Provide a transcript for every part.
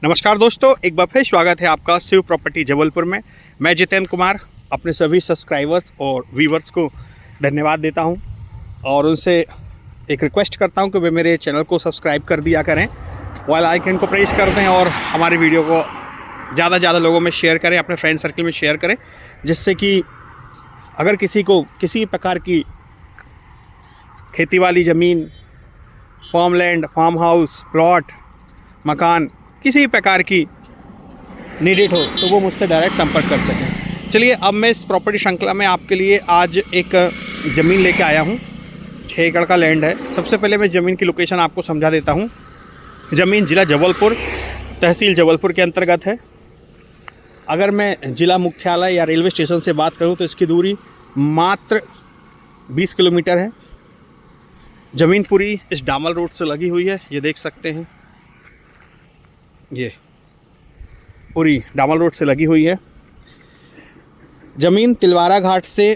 नमस्कार दोस्तों, एक बार फिर स्वागत है आपका शिव प्रॉपर्टी जबलपुर में। मैं जितेंद्र कुमार अपने सभी सब्सक्राइबर्स और व्यूवर्स को धन्यवाद देता हूं और उनसे एक रिक्वेस्ट करता हूं कि वे मेरे चैनल को सब्सक्राइब कर दिया करें, बेल आइकन को प्रेस कर दें और हमारी वीडियो को ज़्यादा से ज़्यादा लोगों में शेयर करें, अपने फ्रेंड सर्कल में शेयर करें, जिससे कि अगर किसी को किसी प्रकार की खेती वाली ज़मीन, farm land, farm house, plot, मकान किसी प्रकार की नीडेड हो तो वो मुझसे डायरेक्ट संपर्क कर सकें। चलिए, अब मैं इस प्रॉपर्टी श्रृंखला में आपके लिए आज एक ज़मीन लेके आया हूँ। 6 एकड़ का लैंड है। सबसे पहले मैं ज़मीन की लोकेशन आपको समझा देता हूँ। ज़मीन ज़िला जबलपुर, तहसील जबलपुर के अंतर्गत है। अगर मैं ज़िला मुख्यालय या रेलवे स्टेशन से बात करूँ तो इसकी दूरी मात्र 20 किलोमीटर है। ज़मीन पूरी इस डामल रोड से लगी हुई है, ये देख सकते हैं। ये पूरी डामल रोड से लगी हुई है। ज़मीन तिलवारा घाट से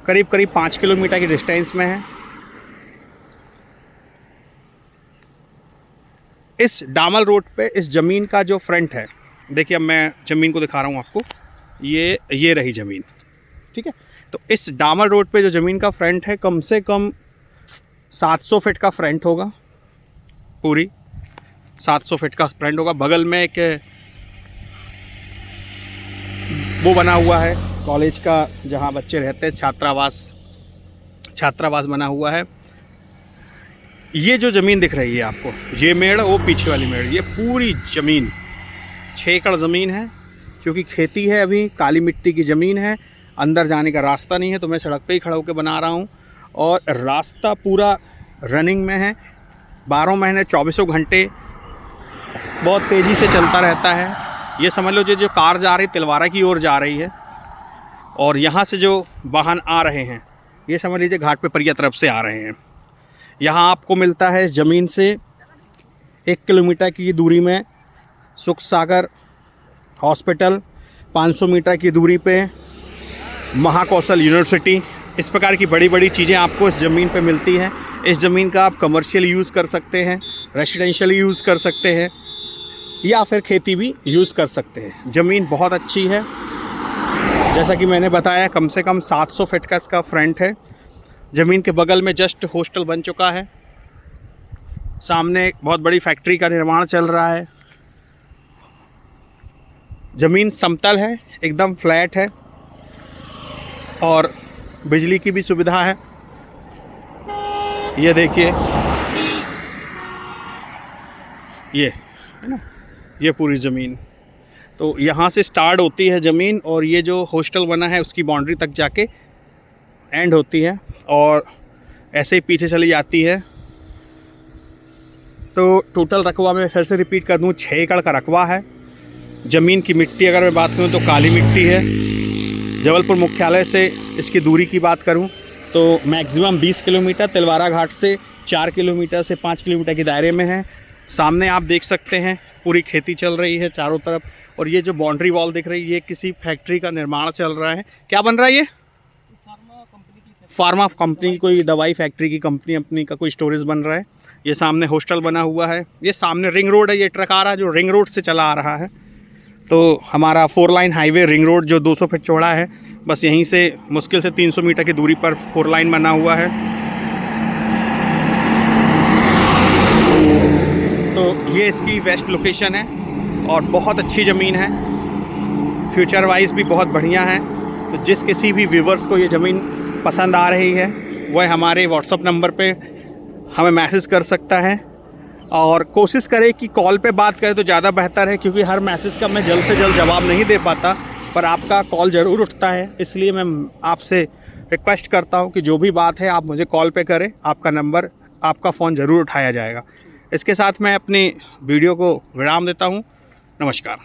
करीब 5 किलोमीटर की डिस्टेंस में है। इस डामल रोड पे इस ज़मीन का जो फ्रंट है, देखिए अब मैं ज़मीन को दिखा रहा हूँ आपको। ये रही ज़मीन, ठीक है। तो इस डामल रोड पे जो ज़मीन का फ्रंट है, कम से कम 700 फीट का फ्रंट होगा। पूरी 700 फीट का फ्रंट होगा। बगल में एक वो बना हुआ है कॉलेज का, जहाँ बच्चे रहते हैं, छात्रावास बना हुआ है। ये जो ज़मीन दिख रही है आपको, ये मेड़, वो पीछे वाली मेड़, ये पूरी ज़मीन 6 एकड़ ज़मीन है। क्योंकि खेती है, अभी काली मिट्टी की ज़मीन है, अंदर जाने का रास्ता नहीं है, तो मैं सड़क पे ही खड़ा होकर बना रहा हूँ। और रास्ता पूरा रनिंग में है, 12 महीने 24 घंटे बहुत तेज़ी से चलता रहता है। ये समझ लो जो कार जा रही तिलवारा की ओर जा रही है, और यहाँ से जो वाहन आ रहे हैं, ये समझ लीजिए घाट पिपरिया तरफ से आ रहे हैं। यहाँ आपको मिलता है ज़मीन से 1 किलोमीटर की दूरी में सुख सागर हॉस्पिटल, 500 मीटर की दूरी पे महाकौशल यूनिवर्सिटी। इस प्रकार की बड़ी बड़ी चीज़ें आपको इस ज़मीन पे मिलती हैं। इस ज़मीन का आप कमर्शियल यूज़ कर सकते हैं, रेसिडेंशियल यूज़ कर सकते हैं, या फिर खेती भी यूज़ कर सकते हैं। ज़मीन बहुत अच्छी है, जैसा कि मैंने बताया, कम से कम 700 फीट का इसका फ्रंट है। ज़मीन के बगल में जस्ट हॉस्टल बन चुका है। सामने एक बहुत बड़ी फैक्ट्री का निर्माण चल रहा है। ज़मीन समतल है, एकदम फ्लैट है, और बिजली की भी सुविधा है। ये देखिए, ये है ना, ये पूरी ज़मीन। तो यहाँ से स्टार्ट होती है ज़मीन, और ये जो हॉस्टल बना है उसकी बाउंड्री तक जाके एंड होती है, और ऐसे ही पीछे चली जाती है। तो टोटल रकबा में फिर से रिपीट कर दूँ, 6 एकड़ का रकबा है। ज़मीन की मिट्टी अगर मैं बात करूँ तो काली मिट्टी है। जबलपुर मुख्यालय से इसकी दूरी की बात करूँ तो मैक्सिमम 20 किलोमीटर, तिलवारा घाट से 4 किलोमीटर से 5 किलोमीटर के दायरे में है। सामने आप देख सकते हैं पूरी खेती चल रही है चारों तरफ, और ये जो बाउंड्री वॉल दिख रही है, ये किसी फैक्ट्री का निर्माण चल रहा है। क्या बन रहा है? ये फार्मा कंपनी की कोई दवाई फैक्ट्री की कंपनी अपनी का कोई स्टोरेज बन रहा है। ये सामने हॉस्टल बना हुआ है। ये सामने रिंग रोड है, ये ट्रक आ रहा है जो रिंग रोड से चला आ रहा है। तो हमारा 4 लाइन हाईवे रिंग रोड जो 200 फीट चौड़ा है, बस यहीं से मुश्किल से 300 मीटर की दूरी पर 4 लाइन बना हुआ है। तो ये इसकी बेस्ट लोकेशन है और बहुत अच्छी ज़मीन है, फ्यूचर वाइज भी बहुत बढ़िया है। तो जिस किसी भी व्यूवर्स को ये ज़मीन पसंद आ रही है, वह हमारे व्हाट्सअप नंबर पे हमें मैसेज कर सकता है, और कोशिश करें कि कॉल पे बात करें तो ज़्यादा बेहतर है, क्योंकि हर मैसेज का मैं जल्द से जल्द जवाब नहीं दे पाता, पर आपका कॉल ज़रूर उठता है। इसलिए मैं आपसे रिक्वेस्ट करता हूँ कि जो भी बात है आप मुझे कॉल पे करें, आपका फ़ोन ज़रूर उठाया जाएगा। इसके साथ मैं अपनी वीडियो को विराम देता हूँ। नमस्कार।